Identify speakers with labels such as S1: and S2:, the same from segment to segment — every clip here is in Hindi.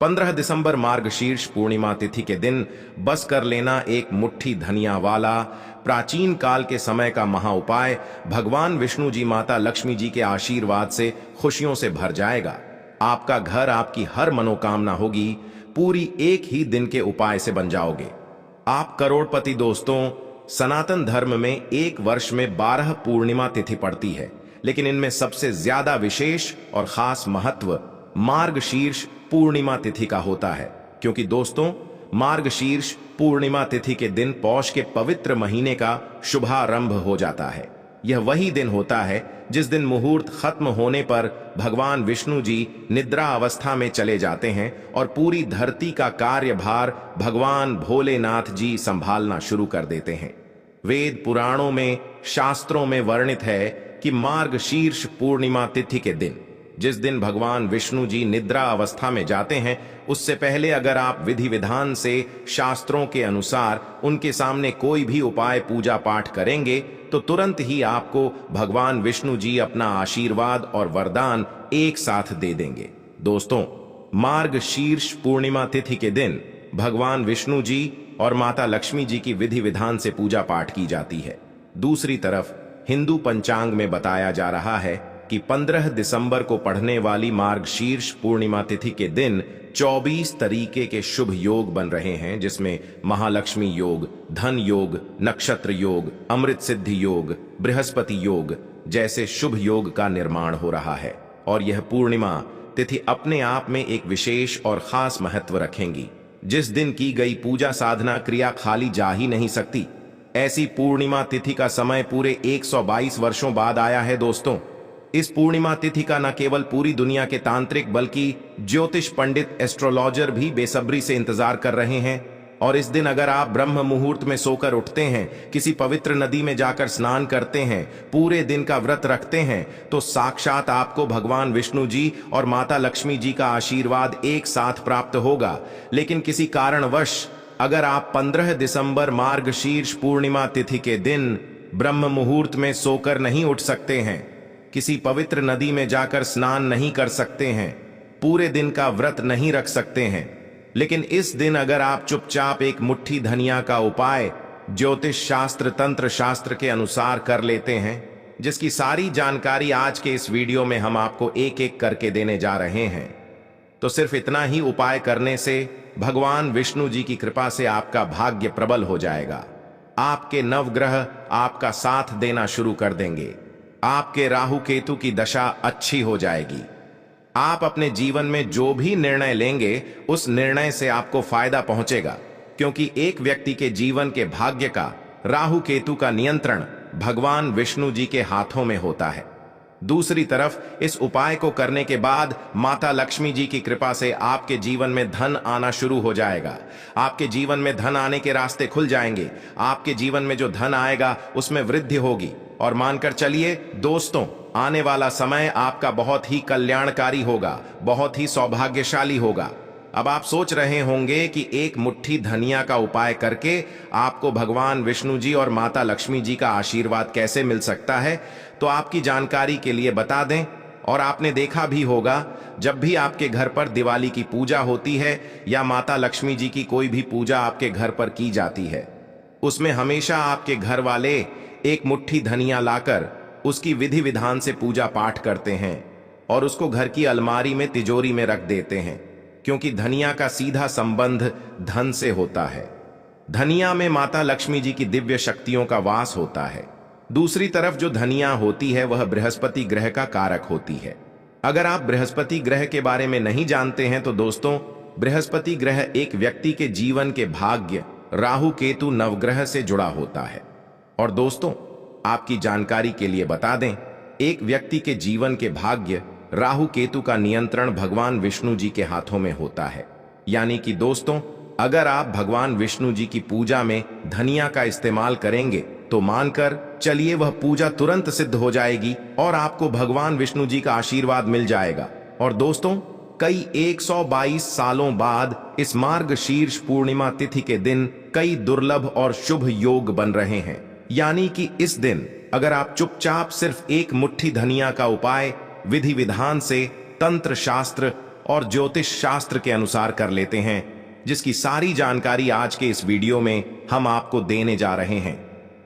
S1: 15 दिसंबर मार्गशीर्ष पूर्णिमा तिथि के दिन बस कर लेना एक मुट्ठी धनिया वाला प्राचीन काल के समय का महा उपाय भगवान विष्णु जी माता लक्ष्मी जी के आशीर्वाद से खुशियों से भर जाएगा। आपका घर, आपकी हर मनोकामना होगी, पूरी एक ही दिन के उपाय से बन जाओगे आप करोड़पति। दोस्तों, सनातन धर्म में एक वर्ष में 12 पूर्णिमा तिथि पड़ती है, लेकिन इनमें सबसे ज्यादा विशेष और खास महत्व मार्गशीर्ष पूर्णिमा तिथि का होता है, क्योंकि दोस्तों मार्गशीर्ष पूर्णिमा तिथि के दिन पौष के पवित्र महीने का शुभारंभ हो जाता है। यह वही दिन होता है जिस दिन मुहूर्त खत्म होने पर भगवान विष्णु जी निद्रा अवस्था में चले जाते हैं और पूरी धरती का कार्यभार भगवान भोलेनाथ जी संभालना शुरू कर देते हैं। वेद पुराणों में, शास्त्रों में वर्णित है कि मार्गशीर्ष पूर्णिमा तिथि के दिन, जिस दिन भगवान विष्णु जी निद्रा अवस्था में जाते हैं, उससे पहले अगर आप विधि विधान से शास्त्रों के अनुसार उनके सामने कोई भी उपाय पूजा पाठ करेंगे तो तुरंत ही आपको भगवान विष्णु जी अपना आशीर्वाद और वरदान एक साथ दे देंगे। दोस्तों, मार्गशीर्ष पूर्णिमा तिथि के दिन भगवान विष्णु जी और माता लक्ष्मी जी की विधि विधान से पूजा पाठ की जाती है। दूसरी तरफ हिंदू पंचांग में बताया जा रहा है कि 15 दिसंबर को पढ़ने वाली मार्गशीर्ष पूर्णिमा तिथि के दिन 24 तरीके के शुभ योग बन रहे हैं, जिसमें महालक्ष्मी योग, धन योग, नक्षत्र योग, अमृत सिद्धि योग, बृहस्पति योग जैसे शुभ योग का निर्माण हो रहा है। और यह पूर्णिमा तिथि अपने आप में एक विशेष और खास महत्व रखेंगी। जिस दिन की गई पूजा साधना क्रिया खाली जा ही नहीं सकती। ऐसी पूर्णिमा तिथि का समय पूरे 122 वर्षों बाद आया है। दोस्तों, इस पूर्णिमा तिथि का न केवल पूरी दुनिया के तांत्रिक बल्कि ज्योतिष पंडित, एस्ट्रोलॉजर भी बेसब्री से इंतजार कर रहे हैं। और इस दिन अगर आप ब्रह्म मुहूर्त में सोकर उठते हैं, किसी पवित्र नदी में जाकर स्नान करते हैं, पूरे दिन का व्रत रखते हैं, तो साक्षात आपको भगवान विष्णु जी और माता लक्ष्मी जी का आशीर्वाद एक साथ प्राप्त होगा। लेकिन किसी कारणवश अगर आप 15 दिसंबर मार्गशीर्ष पूर्णिमा तिथि के दिन ब्रह्म मुहूर्त में सोकर नहीं उठ सकते हैं, किसी पवित्र नदी में जाकर स्नान नहीं कर सकते हैं, पूरे दिन का व्रत नहीं रख सकते हैं, लेकिन इस दिन अगर आप चुपचाप एक मुट्ठी धनिया का उपाय ज्योतिष शास्त्र, तंत्र शास्त्र के अनुसार कर लेते हैं, जिसकी सारी जानकारी आज के इस वीडियो में हम आपको एक एक करके देने जा रहे हैं, तो सिर्फ इतना ही उपाय करने से भगवान विष्णु जी की कृपा से आपका भाग्य प्रबल हो जाएगा। आपके नवग्रह आपका साथ देना शुरू कर देंगे। आपके राहु केतु की दशा अच्छी हो जाएगी। आप अपने जीवन में जो भी निर्णय लेंगे उस निर्णय से आपको फायदा पहुंचेगा, क्योंकि एक व्यक्ति के जीवन के भाग्य का, राहु केतु का नियंत्रण भगवान विष्णु जी के हाथों में होता है। दूसरी तरफ इस उपाय को करने के बाद माता लक्ष्मी जी की कृपा से आपके जीवन में धन आना शुरू हो जाएगा। आपके जीवन में धन आने के रास्ते खुल जाएंगे। आपके जीवन में जो धन आएगा उसमें वृद्धि होगी। और मानकर चलिए दोस्तों, आने वाला समय आपका बहुत ही कल्याणकारी होगा, बहुत ही सौभाग्यशाली होगा। अब आप सोच रहे होंगे कि एक मुट्ठी धनिया का उपाय करके आपको भगवान विष्णु जी और माता लक्ष्मी जी का आशीर्वाद कैसे मिल सकता है। तो आपकी जानकारी के लिए बता दें, और आपने देखा भी होगा, जब भी आपके घर पर दिवाली की पूजा होती है या माता लक्ष्मी जी की कोई भी पूजा आपके घर पर की जाती है, उसमें हमेशा आपके घर वाले एक मुट्ठी धनिया लाकर उसकी विधि विधान से पूजा पाठ करते हैं और उसको घर की अलमारी में, तिजोरी में रख देते हैं, क्योंकि धनिया का सीधा संबंध धन से होता है। धनिया में माता लक्ष्मी जी की दिव्य शक्तियों का वास होता है। दूसरी तरफ जो धनिया होती है वह बृहस्पति ग्रह का कारक होती है। अगर आप बृहस्पति ग्रह के बारे में नहीं जानते हैं तो दोस्तों, बृहस्पति ग्रह एक व्यक्ति के जीवन के भाग्य, राहु केतु नवग्रह से जुड़ा होता है। और दोस्तों, आपकी जानकारी के लिए बता दें, एक व्यक्ति के जीवन के भाग्य, राहु केतु का नियंत्रण भगवान विष्णु जी के हाथों में होता है। यानी कि दोस्तों, अगर आप भगवान विष्णु जी की पूजा में धनिया का इस्तेमाल करेंगे तो मानकर चलिए वह पूजा तुरंत सिद्ध हो जाएगी और आपको भगवान विष्णु जी का आशीर्वाद मिल जाएगा। और दोस्तों, कई 122 सालों बाद इस मार्गशीर्ष पूर्णिमा तिथि के दिन कई दुर्लभ और शुभ योग बन रहे हैं। यानी कि इस दिन अगर आप चुपचाप सिर्फ एक मुट्ठी धनिया का उपाय विधि विधान से, तंत्र शास्त्र, और ज्योतिष शास्त्र के अनुसार कर लेते हैं, जिसकी सारी जानकारी आज के इस वीडियो में हम आपको देने जा रहे हैं।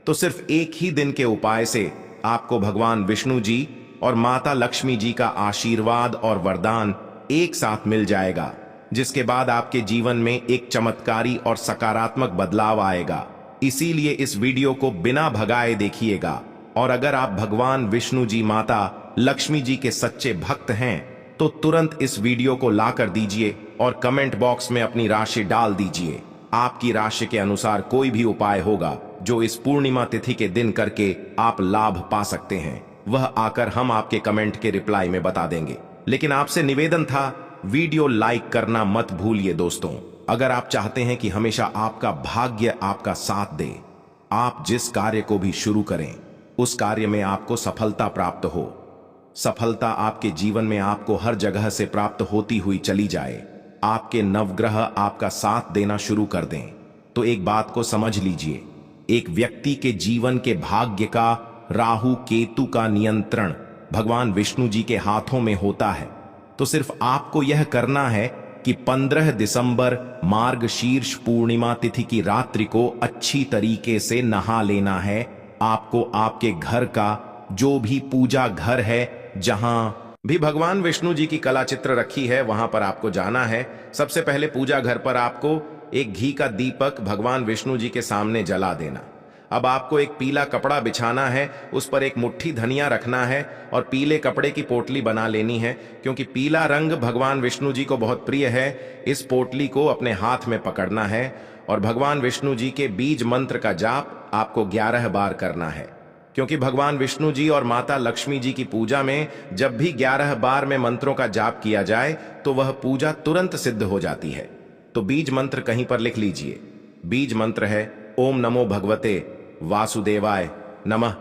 S1: तो सिर्फ एक ही दिन के उपाय से आपको भगवान विष्णु जी और माता लक्ष्मी जी का आशीर्वाद और वरदान एक साथ मिल जाएगा, जिसके बाद आपके जीवन में एक चमत्कारी और सकारात्मक बदलाव आएगा। इसीलिए इस वीडियो को बिना भगाए देखिएगा। और अगर आप भगवान विष्णु जी, माता लक्ष्मी जी के सच्चे भक्त हैं तो तुरंत इस वीडियो को ला कर दीजिए और कमेंट बॉक्स में अपनी राशि डाल दीजिए। आपकी राशि के अनुसार कोई भी उपाय होगा जो इस पूर्णिमा तिथि के दिन करके आप लाभ पा सकते हैं, वह आकर हम आपके कमेंट के रिप्लाई में बता देंगे। लेकिन आपसे निवेदन था, वीडियो लाइक करना मत भूलिए दोस्तों। अगर आप चाहते हैं कि हमेशा आपका भाग्य आपका साथ दे, आप जिस कार्य को भी शुरू करें उस कार्य में आपको सफलता प्राप्त हो, सफलता आपके जीवन में आपको हर जगह से प्राप्त होती हुई चली जाए, आपके नवग्रह आपका साथ देना शुरू कर दें, तो एक बात को समझ लीजिए, एक व्यक्ति के जीवन के भाग्य का राहु केतु का नियंत्रण भगवान विष्णु जी के हाथों में होता है। तो सिर्फ आपको यह करना है कि 15 दिसंबर मार्गशीर्ष पूर्णिमा तिथि की रात्रि को अच्छी तरीके से नहा लेना है। आपको आपके घर का जो भी पूजा घर है, जहां भी भगवान विष्णु जी की कला चित्र रखी है, वहां पर आपको जाना है। सबसे पहले पूजा घर पर आपको एक घी का दीपक भगवान विष्णु जी के सामने जला देना। अब आपको एक पीला कपड़ा बिछाना है, उस पर एक मुट्ठी धनिया रखना है और पीले कपड़े की पोटली बना लेनी है, क्योंकि पीला रंग भगवान विष्णु जी को बहुत प्रिय है। इस पोटली को अपने हाथ में पकड़ना है और भगवान विष्णु जी के बीज मंत्र का जाप आपको 11 बार करना है, क्योंकि भगवान विष्णु जी और माता लक्ष्मी जी की पूजा में जब भी 11 बार में मंत्रों का जाप किया जाए तो वह पूजा तुरंत सिद्ध हो जाती है। तो बीज मंत्र कहीं पर लिख लीजिए। बीज मंत्र है ओम नमो भगवते वासुदेवाय नमः।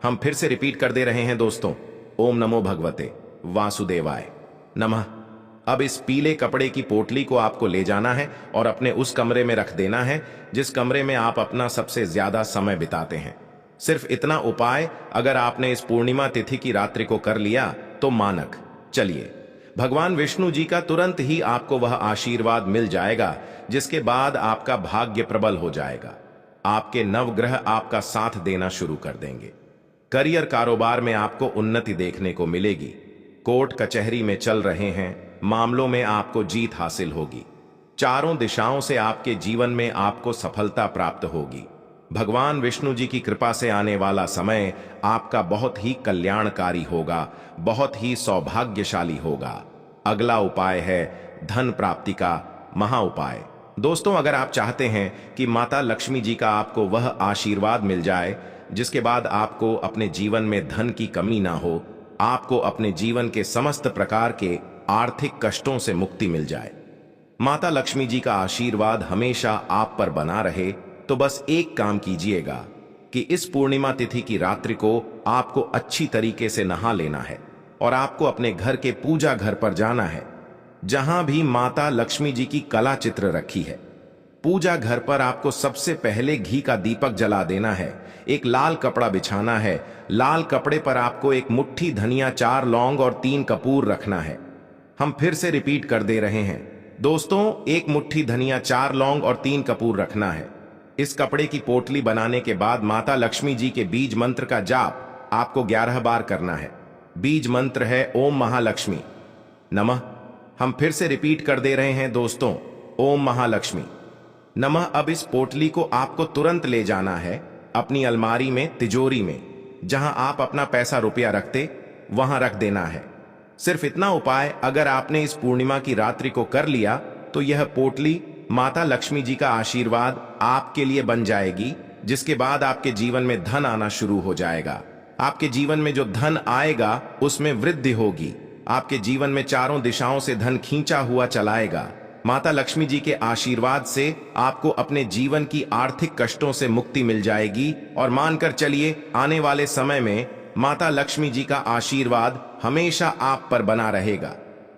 S1: हम फिर से रिपीट कर दे रहे हैं दोस्तों, ओम नमो भगवते वासुदेवाय नमः। अब इस पीले कपड़े की पोटली को आपको ले जाना है और अपने उस कमरे में रख देना है जिस कमरे में आप अपना सबसे ज्यादा समय बिताते हैं। सिर्फ इतना उपाय अगर आपने इस पूर्णिमा तिथि की रात्रि को कर लिया तो मानक चलिए भगवान विष्णु जी का तुरंत ही आपको वह आशीर्वाद मिल जाएगा, जिसके बाद आपका भाग्य प्रबल हो जाएगा। आपके नवग्रह आपका साथ देना शुरू कर देंगे। करियर कारोबार में आपको उन्नति देखने को मिलेगी। कोर्ट कचहरी में चल रहे हैं मामलों में आपको जीत हासिल होगी। चारों दिशाओं से आपके जीवन में आपको सफलता प्राप्त होगी। भगवान विष्णु जी की कृपा से आने वाला समय आपका बहुत ही कल्याणकारी होगा, बहुत ही सौभाग्यशाली होगा। अगला उपाय है धन प्राप्ति का महा उपाय। दोस्तों, अगर आप चाहते हैं कि माता लक्ष्मी जी का आपको वह आशीर्वाद मिल जाए जिसके बाद आपको अपने जीवन में धन की कमी ना हो, आपको अपने जीवन के समस्त प्रकार के आर्थिक कष्टों से मुक्ति मिल जाए, माता लक्ष्मी जी का आशीर्वाद हमेशा आप पर बना रहे, तो बस एक काम कीजिएगा कि इस पूर्णिमा तिथि की रात्रि को आपको अच्छी तरीके से नहा लेना है और आपको अपने घर के पूजा घर पर जाना है जहां भी माता लक्ष्मी जी की कला चित्र रखी है। पूजा घर पर आपको सबसे पहले घी का दीपक जला देना है, एक लाल कपड़ा बिछाना है। लाल कपड़े पर आपको एक मुट्ठी धनिया, 4 लौंग और 3 कपूर रखना है। हम फिर से रिपीट कर दे रहे हैं दोस्तों, एक मुट्ठी धनिया, 4 लौंग और 3 कपूर रखना है। इस कपड़े की पोटली बनाने के बाद माता लक्ष्मी जी के बीज मंत्र का जाप आपको 11 बार करना है। बीज मंत्र है ओम महालक्ष्मी नमः। हम फिर से रिपीट कर दे रहे हैं दोस्तों, ओम महालक्ष्मी नमः। अब इस पोटली को आपको तुरंत ले जाना है अपनी अलमारी में, तिजोरी में, जहां आप अपना पैसा रुपया रखते वहां रख देना है। सिर्फ इतना उपाय अगर आपने इस पूर्णिमा की रात्रि को कर लिया तो यह पोटली माता लक्ष्मी जी का आशीर्वाद आपके लिए बन जाएगी, जिसके बाद आपके जीवन में धन आना शुरू हो जाएगा। आपके जीवन में जो धन आएगा उसमें वृद्धि होगी। आपके जीवन में चारों दिशाओं से धन खींचा हुआ चलाएगा। माता लक्ष्मी जी के आशीर्वाद से आपको अपने जीवन की आर्थिक कष्टों से मुक्ति मिल जाएगी और मानकर चलिए आने वाले समय में माता लक्ष्मी जी का आशीर्वाद हमेशा आप पर बना रहेगा।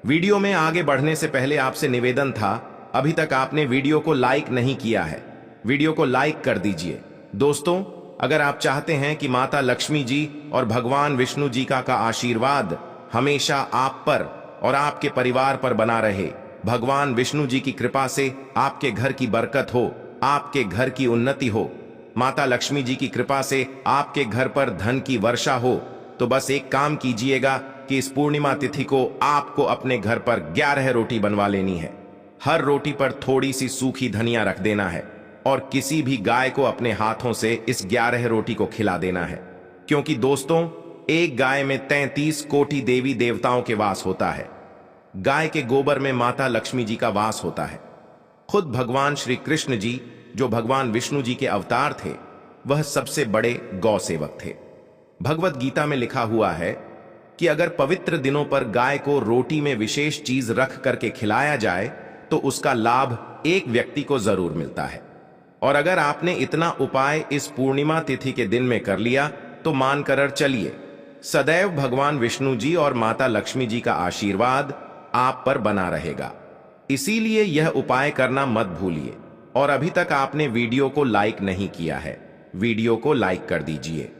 S1: वीडियो में आगे बढ़ने से पहले आपसे निवेदन था, अभी तक आपने वीडियो को लाइक नहीं किया है, वीडियो को लाइक कर दीजिए। दोस्तों, अगर आप चाहते हैं कि माता लक्ष्मी जी और भगवान विष्णु जी का आशीर्वाद हमेशा आप पर और आपके परिवार पर बना रहे। भगवान विष्णु जी की कृपा से आपके घर की बरकत हो, आपके घर की उन्नति हो, माता लक्ष्मी जी की कृपा से आपके घर पर धन की वर्षा हो। तो बस एक काम कीजिएगा कि इस पूर्णिमा तिथि को आपको अपने घर पर 11 रोटी बनवा लेनी है। हर रोटी पर थोड़ी सी सूखी धनिया रख देना है और किसी भी गाय को अपने हाथों से इस 11 रोटी को खिला देना है। क्योंकि दोस्तों, एक गाय में 33 कोटि देवी देवताओं के वास होता है। गाय के गोबर में माता लक्ष्मी जी का वास होता है। खुद भगवान श्री कृष्ण जी, जो भगवान विष्णु जी के अवतार थे, वह सबसे बड़े गौ सेवक थे। भगवत गीता में लिखा हुआ है कि अगर पवित्र दिनों पर गाय को रोटी में विशेष चीज रख करके खिलाया जाए तो उसका लाभ एक व्यक्ति को जरूर मिलता है। और अगर आपने इतना उपाय इस पूर्णिमा तिथि के दिन में कर लिया तो मानकर चलिए, सदैव भगवान विष्णु जी और माता लक्ष्मी जी का आशीर्वाद आप पर बना रहेगा। इसीलिए यह उपाय करना मत भूलिए। और अभी तक आपने वीडियो को लाइक नहीं किया है, वीडियो को लाइक कर दीजिए।